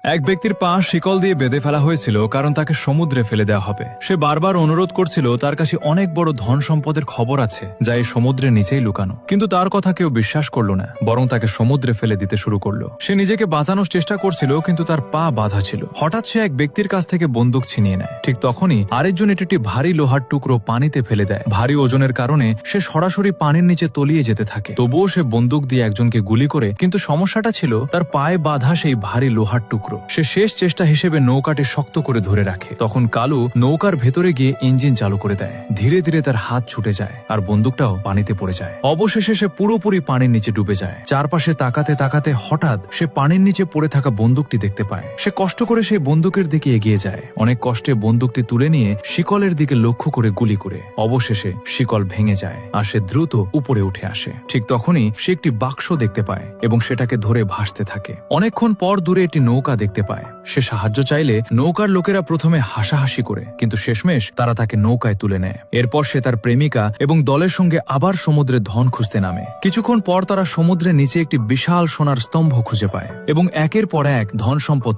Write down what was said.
এক ব্যক্তির পা শিকল দিয়ে বেঁধে ফেলা হয়েছিল কারণ তাকে সমুদ্রে ফেলে দেওয়া হবে। সে বারবার অনুরোধ করছিল তার কাছে অনেক বড় ধন সম্পদের খবর আছে যা এই সমুদ্রের নিচেই লুকানো, কিন্তু তার কথা কেউ বিশ্বাস করল না, বরং তাকে সমুদ্রে ফেলে দিতে শুরু করলো। সে নিজেকে বাঁচানোর চেষ্টা করছিল, কিন্তু তার পা বাঁধা ছিল। হঠাৎ সে এক ব্যক্তির কাছ থেকে বন্দুক ছিনিয়ে নেয়। ঠিক তখনই আরেকজন একটি ভারী লোহার টুকরো পানিতে ফেলে দেয়। ভারী ওজনের কারণে সে সরাসরি পানির নিচে তলিয়ে যেতে থাকে। তবুও সে বন্দুক দিয়ে একজনকে গুলি করে, কিন্তু সমস্যাটা ছিল তার পায়ে বাঁধা সেই ভারী লোহার টুকরো। সে শেষ চেষ্টা হিসেবে নৌকাটি শক্ত করে ধরে রাখে। তখন কালু নৌকার ভেতরে গিয়ে ইঞ্জিন চালু করে দেয়। ধীরে ধীরে তার হাত ছুটে যায় আর বন্দুকটাও পানিতে পড়ে যায়। অবশেষে সে পুরোপুরি পানির নিচে ডুবে যায়। চারপাশে তাকাতে তাকাতে হঠাৎ সে পানির নিচে পড়ে থাকা বন্দুকটি দেখতে পায়। সে কষ্ট করে সেই বন্দুকের দিকে এগিয়ে যায়। অনেক কষ্টে বন্দুকটি তুলে নিয়ে শিকলের দিকে লক্ষ্য করে গুলি করে অবশেষে শিকল ভেঙে যায় আর সে দ্রুত উপরে উঠে আসে। ঠিক তখনই সে একটি বাক্স দেখতে পায় এবং সেটাকে ধরে ভাসতে থাকে। অনেকক্ষণ পর দূরে একটি নৌকা দেখতে পায়। সে সাহায্য চাইলে নৌকার লোকেরা প্রথমে হাসাহাসি করে, কিন্তু শেষমেশ তারা তাকে নৌকায় তুলে নেয়। এরপর সে তার প্রেমিকা এবং দলের সঙ্গে আবার সমুদ্রে ধন খুঁজতে নামে। কিছুক্ষণ পর তারা সমুদ্রের নিচে একটি বিশাল সোনার স্তম্ভ খুঁজে পায় এবং একের পর এক ধন সম্পদ